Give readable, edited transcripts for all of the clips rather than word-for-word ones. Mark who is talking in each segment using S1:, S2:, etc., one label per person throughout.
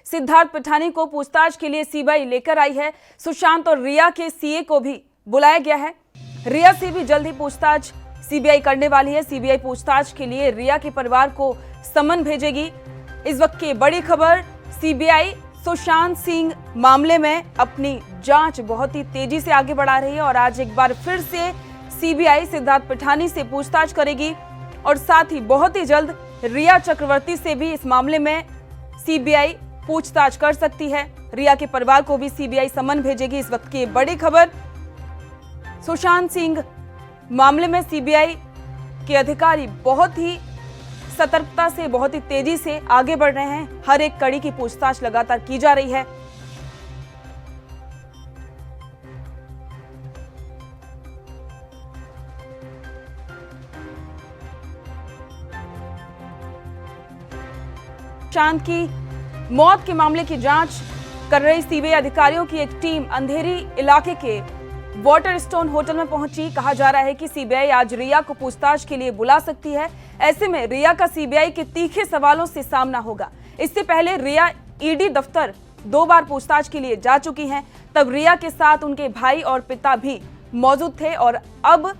S1: सिद्धार्थ पिठानी को पूछताछ के लिए सीबीआई लेकर आई है। सुशांत और रिया के सीए को भी बुलाया गया है। रिया से भी जल्द ही पूछताछ सीबीआई करने वाली है। सीबीआई पूछताछ के लिए रिया के परिवार को समन भेजेगी। इस वक्त की बड़ी खबर, सीबीआई सुशांत सिंह मामले में अपनी जांच बहुत ही तेजी से आगे बढ़ा रही है और आज एक बार फिर से सीबीआई सिद्धार्थ पिठानी से पूछताछ करेगी और साथ ही बहुत ही जल्द रिया चक्रवर्ती से भी इस मामले में सीबीआई पूछताछ कर सकती है। रिया के परिवार को भी सीबीआई समन भेजेगी। इस वक्त की बड़ी खबर, सुशांत सिंह मामले में सीबीआई के अधिकारी बहुत ही सतर्कता से, बहुत ही तेजी से आगे बढ़ रहे हैं। हर एक कड़ी की पूछताछ लगातार की जा रही है। सुशांत की मौत के मामले की जांच कर रही सीबीआई अधिकारियों की एक टीम अंधेरी इलाके के वाटरस्टोन होटल में पहुंची। कहा जा रहा है कि सीबीआई आज रिया को पूछताछ के लिए बुला सकती है। ऐसे में रिया का सीबीआई के तीखे सवालों से सामना होगा। इससे पहले रिया ईडी दफ्तर 2 बार पूछताछ के लिए जा चुकी हैं। तब रिया के साथ उनके भाई और पिता भी मौजूद थे और अब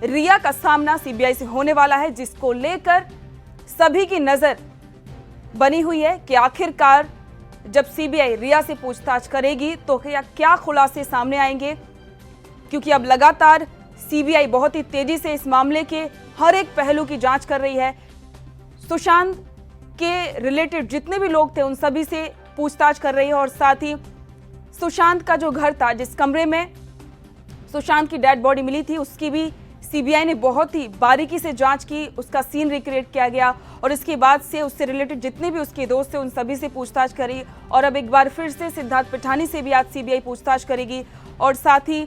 S1: रिया का सामना सीबीआई से होने वाला है, जिसको लेकर सभी की नजर बनी हुई है कि आखिरकार जब सीबीआई रिया से पूछताछ करेगी तो क्या खुलासे सामने आएंगे, क्योंकि अब लगातार सीबीआई बहुत ही तेजी से इस मामले के हर एक पहलू की जांच कर रही है। सुशांत के रिलेटेड जितने भी लोग थे उन सभी से पूछताछ कर रही है और साथ ही सुशांत का जो घर था, जिस कमरे में सुशांत की डेड बॉडी मिली थी, उसकी भी सीबीआई ने बहुत ही बारीकी से जांच की। उसका सीन रिक्रिएट किया गया और इसके बाद से उससे रिलेटेड जितने भी उसके दोस्त थे उन सभी से पूछताछ करी और अब एक बार फिर से सिद्धार्थ पिठानी से भी आज सीबीआई पूछताछ करेगी और साथ ही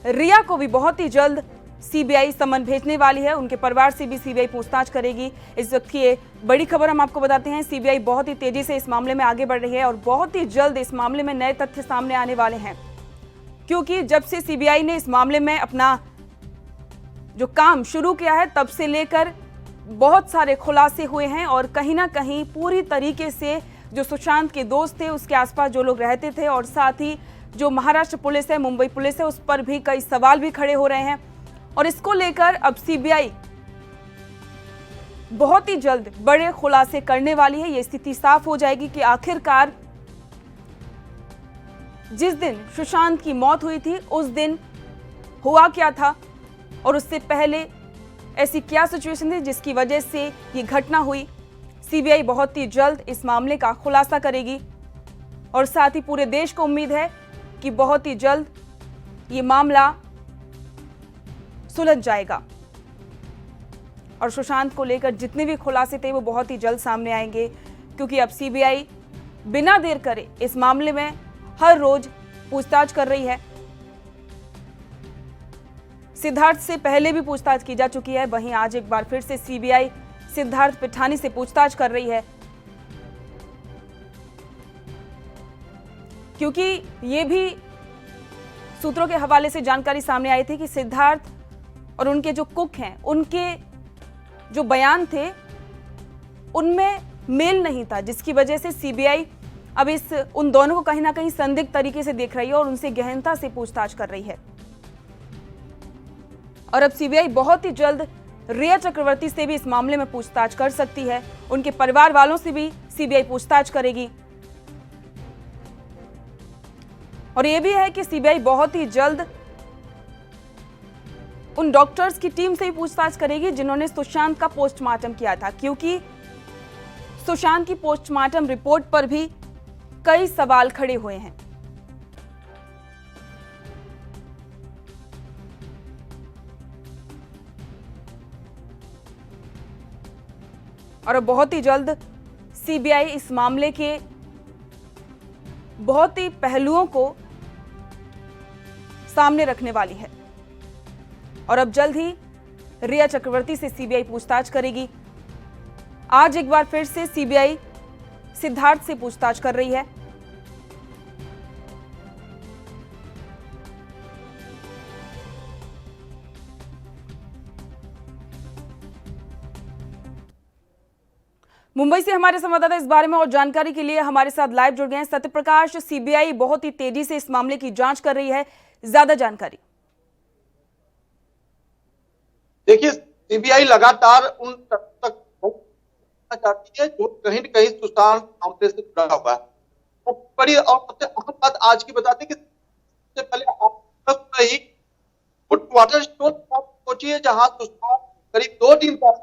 S1: रिया को भी बहुत ही जल्द सीबीआई समन भेजने वाली है। उनके परिवार से भी सीबीआई पूछताछ करेगी। इस वक्त की बड़ी खबर हम आपको बताते हैं, सीबीआई बहुत ही तेजी से इस मामले में आगे बढ़ रही है और बहुत ही जल्द इस मामले में नए तथ्य सामने आने वाले हैं, क्योंकि जब से सीबीआई ने इस मामले में अपना जो काम शुरू किया है तब से लेकर बहुत सारे खुलासे हुए हैं और कहीं ना कहीं पूरी तरीके से जो सुशांत के दोस्त थे, उसके आसपास जो लोग रहते थे और साथ ही जो महाराष्ट्र पुलिस है, मुंबई पुलिस है, उस पर भी कई सवाल भी खड़े हो रहे हैं और इसको लेकर अब सीबीआई बहुत ही जल्द बड़े खुलासे करने वाली है। ये स्थिति साफ हो जाएगी कि आखिरकार जिस दिन सुशांत की मौत हुई थी उस दिन हुआ क्या था और उससे पहले ऐसी क्या सिचुएशन थी जिसकी वजह से ये घटना हुई। सीबीआई बहुत ही जल्द इस मामले का खुलासा करेगी और साथ ही पूरे देश को उम्मीद है कि बहुत ही जल्द ये मामला सुलझ जाएगा और सुशांत को लेकर जितने भी खुलासे थे वो बहुत ही जल्द सामने आएंगे, क्योंकि अब सीबीआई बिना देर करे इस मामले में हर रोज पूछताछ कर रही है। सिद्धार्थ से पहले भी पूछताछ की जा चुकी है, वहीं आज एक बार फिर से सीबीआई सिद्धार्थ पिठानी से पूछताछ कर रही है, क्योंकि ये भी सूत्रों के हवाले से जानकारी सामने आई थी कि सिद्धार्थ और उनके जो कुक हैं, उनके जो बयान थे उनमें मेल नहीं था, जिसकी वजह से सीबीआई अब उन दोनों को कहीं ना कहीं संदिग्ध तरीके से देख रही है और उनसे गहनता से पूछताछ कर रही है। और अब सीबीआई बहुत ही जल्द रिया चक्रवर्ती से भी इस मामले में पूछताछ कर सकती है। उनके परिवार वालों से भी सीबीआई पूछताछ करेगी और यह भी है कि सीबीआई बहुत ही जल्द उन डॉक्टर्स की टीम से भी पूछताछ करेगी जिन्होंने सुशांत का पोस्टमार्टम किया था, क्योंकि सुशांत की पोस्टमार्टम रिपोर्ट पर भी कई सवाल खड़े हुए हैं। और अब बहुत ही जल्द सीबीआई इस मामले के बहुत ही पहलुओं को सामने रखने वाली है और अब जल्द ही रिया चक्रवर्ती से सीबीआई पूछताछ करेगी। आज एक बार फिर से सीबीआई सिद्धार्थ से पूछताछ कर रही है। मुंबई से हमारे संवाददाता इस बारे में और जानकारी के लिए हमारे साथ लाइव जुड़ गए हैं। सत्यप्रकाश, सीबीआई बहुत ही तेजी से इस मामले की जांच कर रही है, ज्यादा जानकारी।
S2: देखिए, सीबीआई लगातार उन तक पहुंचना चाहती है जो कहीं न कहीं सुशांत मामले से जुड़ा हुआ है। तो बड़ी और सबसे अहम बात आज की बताते हैं कि सबसे पहले ही वाटर स्टोन पहुंची है, जहां सुशांत करीब 2 दिन तक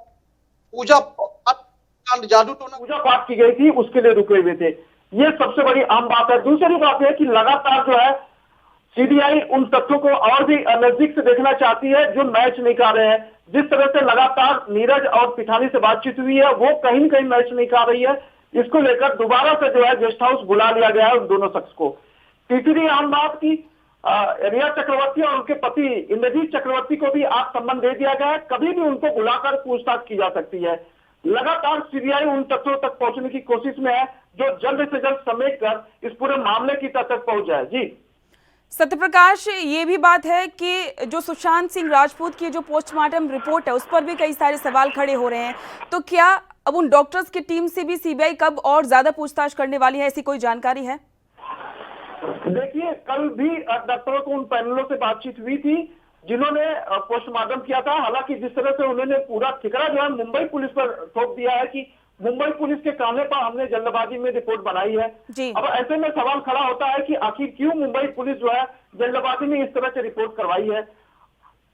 S2: जादू टोना
S3: पूजा पाठ की गई थी, उसके लिए रुके हुए थे। ये सबसे बड़ी आम बात है। दूसरी बात है कि लगातार जो है सीबीआई उन तथ्यों को और भी नजदीक से देखना चाहती है जो मैच नहीं कर रहे हैं। जिस तरह से लगातार नीरज और पिठानी से बातचीत हुई है, वो कहीं न कहीं मैच नहीं कर रही है। इसको लेकर दोबारा से जो है गेस्ट हाउस बुला लिया गया है उन दोनों शख्स को। तीसरी आम बात की रिया चक्रवर्ती और उनके पति इंद्रजीत चक्रवर्ती को भी आज सम्मन दे दिया गया है। कभी भी उनको बुलाकर पूछताछ की जा सकती है। लगातार सीबीआई उन तथ्यों तक पहुंचने की कोशिश में है जो जल्द से जल्द समेट कर इस पूरे मामले की तह तक पहुंच जाए। जी
S1: सत्यप्रकाश, ये भी बात है कि जो सुशांत सिंह राजपूत की जो पोस्टमार्टम रिपोर्ट है उस पर भी कई सारे सवाल खड़े हो रहे हैं। तो क्या अब उन डॉक्टर्स की टीम से भी सीबीआई कब और ज्यादा पूछताछ करने वाली है, ऐसी कोई जानकारी है?
S3: देखिए, कल भी डॉक्टरों को उन पैनलों से बातचीत हुई थी जिन्होंने पोस्टमार्टम किया था। हालांकि जिस तरह से उन्होंने पूरा ठिकरा जो है मुंबई पुलिस पर थोप दिया है कि मुंबई पुलिस के कहने पर हमने जल्दबाजी में रिपोर्ट बनाई है। अब ऐसे में सवाल खड़ा होता है कि आखिर क्यों मुंबई पुलिस जो है जल्दबाजी में इस तरह से रिपोर्ट करवाई है।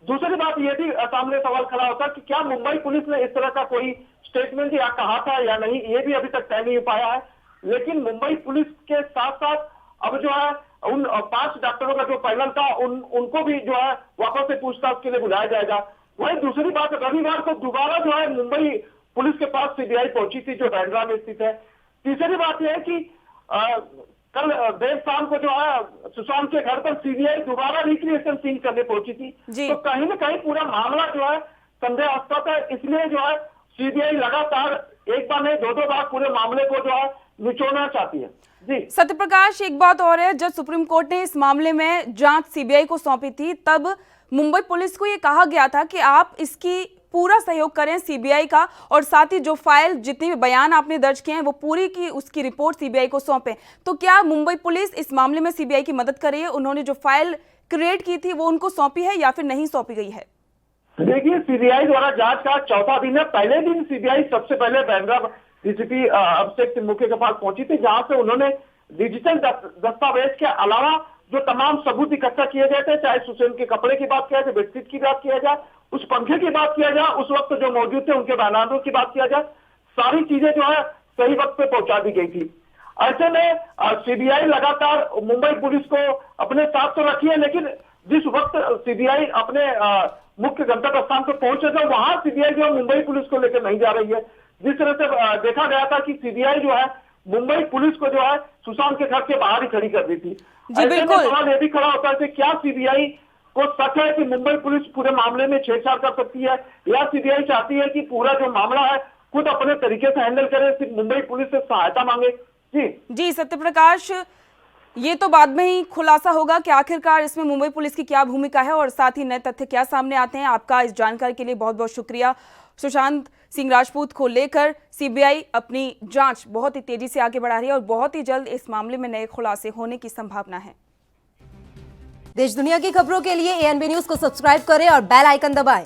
S3: दूसरी बात यह भी सामने सवाल खड़ा होता है कि क्या मुंबई पुलिस ने इस तरह का कोई स्टेटमेंट या कहा था या नहीं, ये भी अभी तक तय नहीं हो पाया है। लेकिन मुंबई पुलिस के साथ साथ अब जो है उन 5 डॉक्टरों का जो पैनल था उनको भी जो है वापस से पूछताछ के लिए बुलाया जाएगा। वही दूसरी बात, रविवार को दोबारा जो है मुंबई पुलिस के पास सीबीआई पहुंची थी जो बांद्रा में स्थित है। तीसरी बात यह है कि कल देर शाम को जो है सुशांत के घर पर सीबीआई दोबारा रिक्रिएशन सीन करने पहुंची थी। तो कहीं ना कहीं पूरा मामला जो है संदेहास्पद है। इसलिए जो है सीबीआई लगातार एक बार नहीं 2-2 बार पूरे मामले को जो है निचोड़ना चाहती है। जी
S1: सत्यप्रकाश, एक बात और है, जब सुप्रीम कोर्ट ने इस मामले में जांच सीबीआई को सौंपी थी तब मुंबई पुलिस को ये कहा गया था कि आप इसकी पूरा सहयोग करें सीबीआई का, और साथ ही जो फाइल जितने भी बयान आपने दर्ज किए हैं वो पूरी की उसकी रिपोर्ट सीबीआई को सौंपें। तो क्या मुंबई पुलिस इस मामले में सीबीआई की मदद कर रही है? उन्होंने जो फाइल क्रिएट की थी वो उनको सौंपी है या फिर नहीं सौंपी गई है?
S3: देखिए, सीबीआई द्वारा जांच का चौथा दिन है। पहले दिन सीबीआई सबसे पहले बांद्रा डीसीपी अभिषेक सिंह के पास पहुंची थी, जहां से उन्होंने डिजिटल दस्तावेज के अलावा जो तमाम सबूत इकट्ठा किए गए थे, चाहे सुशांत के कपड़े की बात किया जाए, बेडशीट की बात किया जाए, उस पंखे की बात किया जाए, उस वक्त जो मौजूद थे उनके बयानों की बात किया जाए, सारी चीजें जो है सही वक्त पे पहुंचा दी गई थी। ऐसे में सीबीआई लगातार मुंबई पुलिस को अपने साथ तो रखी है, लेकिन जिस वक्त सीबीआई अपने मुख्य गंतव्य स्थान पर पहुंचे थे वहां सीबीआई जो है मुंबई पुलिस को लेकर नहीं जा रही है। जिस तरह से देखा गया था कि सीबीआई जो है मुंबई पुलिस को जो है सुशांत के घर के बाहर ही खड़ी कर दी थी।
S1: जी बिल्कुल।
S3: सवाल यह भी खड़ा होता है कि क्या सीबीआई को शक है कि मुंबई पुलिस पूरे मामले में छेड़छाड़ कर सकती है, या सीबीआई चाहती है कि पूरा जो मामला है खुद अपने तरीके से हैंडल करे, सिर्फ मुंबई पुलिस से सहायता मांगे? जी
S1: सत्यप्रकाश, ये तो बाद में ही खुलासा होगा कि आखिरकार इसमें मुंबई पुलिस की क्या भूमिका है और साथ ही नए तथ्य क्या सामने आते हैं। आपका इस जानकारी के लिए बहुत बहुत शुक्रिया। सुशांत सिंह राजपूत को लेकर सीबीआई अपनी जांच बहुत ही तेजी से आगे बढ़ा रही है और बहुत ही जल्द इस मामले में नए खुलासे होने की संभावना है।
S4: देश दुनिया की खबरों के लिए ANB न्यूज को सब्सक्राइब करें और बेल आइकन दबाएं।